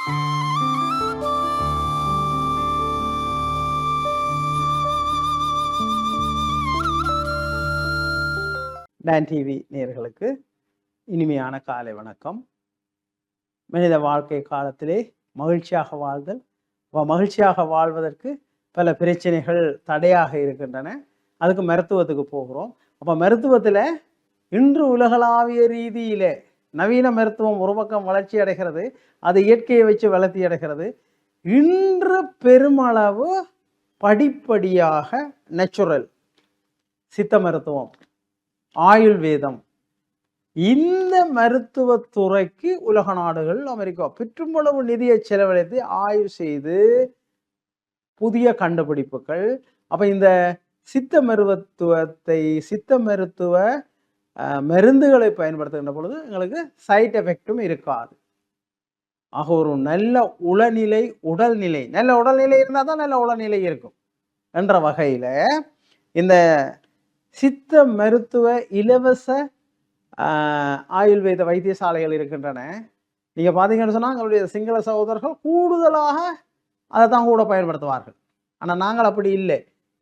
Don TV நேயர்களுக்கு இனிமையான காலை வணக்கம். மனித வாழ்க்கை காலத்திலே மகிழ்ச்சியாக வாழ்தல், மகிழ்ச்சியாக வாழ்வதற்கு பல பிரச்சனைகள் தடையாக இருக்கின்றன. அதுக்கு மருத்துவத்துக்கு போகிறோம். அப்போ மருத்துவத்தில் இன்று உலகளாவிய ரீதியிலே நவீன மருத்துவம் ஒரு பக்கம் வளர்ச்சி அடைகிறது, அது இயற்கையை வச்சு வளர்ச்சி அடைகிறது. இன்று பெருமளவு படிப்படியாக நேச்சுரல் சித்த மருத்துவம், ஆயுர்வேதம், இந்த மருத்துவத்துறைக்கு உலக நாடுகள், அமெரிக்கா பெற்றுமளவு நிதியை செலவழித்து ஆய்வு செய்து புதிய கண்டுபிடிப்புகள். அப்ப இந்த சித்த மருத்துவ மருந்துகளை பயன்படுத்துகின்ற பொழுது எங்களுக்கு சைட் எஃபெக்டும் இருக்காது. ஆக ஒரு நல்ல உடல்நிலை நல்ல உடல்நிலை இருந்தால் தான் நல்ல உடல்நிலை இருக்கும் என்ற வகையில இந்த சித்த மருத்துவ இலவச ஆயுர்வேத வைத்தியசாலைகள் இருக்கின்றன. நீங்க பார்த்தீங்கன்னு சொன்னால் எங்களுடைய சிங்கள சகோதரர்கள் கூடுதலாக அதை தான் கூட பயன்படுத்துவார்கள். ஆனால் நாங்கள் அப்படி இல்லை.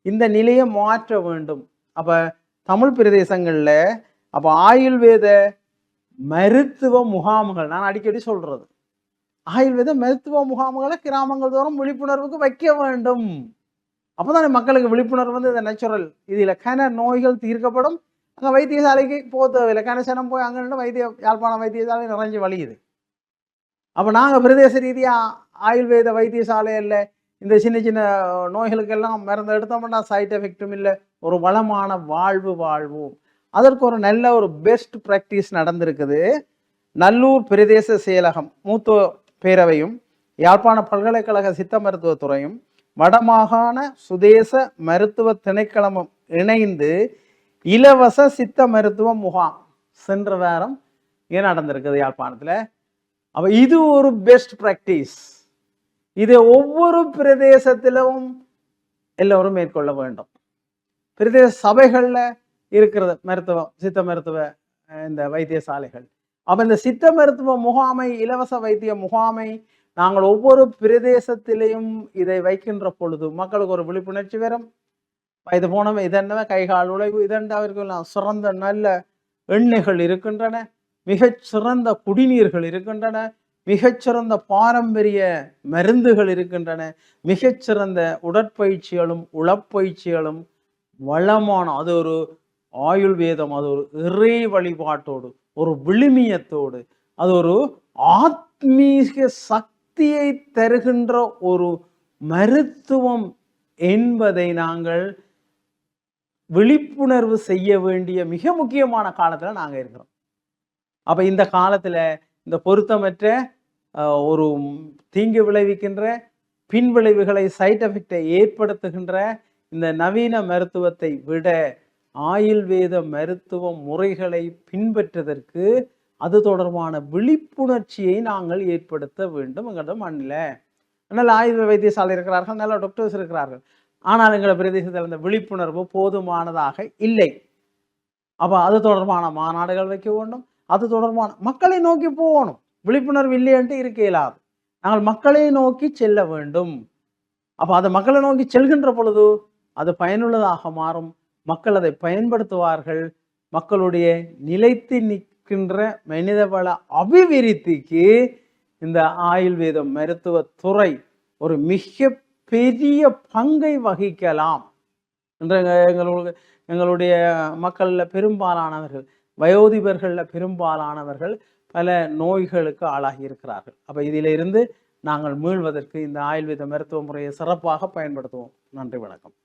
இந்த நிலையை மாற்ற வேண்டும். அப்போ தமிழ் பிரதேசங்களில் அப்போ ஆயுர்வேத மருத்துவ முகாம்கள், நான் அடிக்கடி சொல்றது, ஆயுர்வேத மருத்துவ முகாம்களை கிராமங்கள் தோறும் விழிப்புணர்வுக்கு வைக்க வேண்டும். அப்போதான் மக்களுக்கு விழிப்புணர்வு வந்து இந்த நேச்சுரல் இதில் கன நோய்கள் தீர்க்கப்படும். அங்கே வைத்தியசாலைக்கு போக தேவையில்லை. கனசனம் போய் அங்கே யாழ்ப்பாணம் வைத்தியசாலை நிறைஞ்சு வழியுது. அப்போ நாங்கள் பிரதேச ரீதியாக ஆயுர்வேத வைத்தியசாலையில் இந்த சின்ன சின்ன நோய்களுக்கெல்லாம் மருந்து எடுத்தோம்னா சைட் எஃபெக்டும் இல்லை, ஒரு வளமான வாழ்வோம். அதற்கு ஒரு நல்ல ஒரு பெஸ்ட் ப்ராக்டிஸ் நடந்திருக்குது. நல்லூர் பிரதேச செயலகம், மூத்த பேரவையும், யாழ்ப்பாண பல்கலைக்கழக சித்த மருத்துவத்துறையும், வடமாகாண சுதேச மருத்துவ திணைக்களமும் இணைந்து இலவச சித்த மருத்துவ முகாம் சென்ற வாரம் இங்கே நடந்திருக்குது யாழ்ப்பாணத்தில். அப்போ இது ஒரு பெஸ்ட் ப்ராக்டிஸ். இதை ஒவ்வொரு பிரதேசத்திலும் எல்லோரும் மேற்கொள்ள வேண்டும். பிரதேச சபைகளில் இருக்கிறது மருத்துவம், சித்த மருத்துவ இந்த வைத்தியசாலைகள். அப்போ இந்த சித்த மருத்துவ முகாமை, இலவச வைத்திய முகாமை நாங்கள் ஒவ்வொரு பிரதேசத்திலையும் இதை வைக்கின்ற பொழுது மக்களுக்கு ஒரு விழிப்புணர்ச்சி வரும். இது போனவை இதென்ன கைகால் உழைவு இதெல்லாம் சிறந்த நல்ல எண்ணெய்கள் இருக்கின்றன, மிகச்சிறந்த குடிநீர்கள் இருக்கின்றன, மிகச்சிறந்த பாரம்பரிய மருந்துகள் இருக்கின்றன, மிகச்சிறந்த உடற்பயிற்சிகளும் உளப்பயிற்சிகளும் வளமான, அது ஒரு ஆயுர்வேதம், அது ஒரு இறை வழிபாட்டோடு, ஒரு விழுமியத்தோடு, அது ஒரு ஆத்மீக சக்தியை தருகின்ற ஒரு மருத்துவம் என்பதை நாங்கள் விழிப்புணர்வு செய்ய வேண்டிய மிக முக்கியமான காலத்தில் நாங்கள் இருக்கிறோம். அப்போ இந்த காலத்தில் இந்த பொருத்தமற்ற ஒரு தீங்கு விளைவிக்கின்ற பின்விளைவுகளை, சைட் எஃபெக்டை ஏற்படுத்துகின்ற இந்த நவீன மருத்துவத்தை விட ஆயுர்வேத மருத்துவ முறைகளை பின்பற்றுவதற்கு அது தொடர்பான விழிப்புணர்ச்சியை நாங்கள் ஏற்படுத்த வேண்டும் எங்களோட மண்ணில். நல்ல ஆயுர்வேத வைத்தியசாலை இருக்கிறார்கள், நல்ல டாக்டர்ஸ் இருக்கிறார்கள். ஆனால் எங்கள் பிரதேசத்தில் இந்த விழிப்புணர்வு போதுமானதாக இல்லை. அப்போ அது தொடர்பான மாநாடுகள் வைக்க வேண்டும். அது தொடர்பான மக்களை நோக்கி போகணும். விழிப்புணர்வு இல்லையென்று இருக்க இயலாது. நாங்கள் மக்களை நோக்கி செல்ல வேண்டும். அப்போ அதை மக்களை நோக்கி செல்கின்ற பொழுது அது பயனுள்ளதாக மாறும். மக்கள் அதை பயன்படுத்துவார்கள். மக்களுடைய நிலைத்து நிற்கின்ற மனிதவள அபிவிருத்திக்கு இந்த ஆயுர்வேத மருத்துவ துறை ஒரு மிக பெரிய பங்கை வகிக்கலாம் என்ற எங்களுடைய மக்களில் பெரும்பாலானவர்கள், வயோதிபர்களில் பெரும்பாலானவர்கள் பல நோய்களுக்கு ஆளாகி இருக்கிறார்கள். அப்போ இதிலிருந்து நாங்கள் மீள்வதற்கு இந்த ஆயுர்வேத மருத்துவ முறையை சிறப்பாக பயன்படுத்துவோம். நன்றி, வணக்கம்.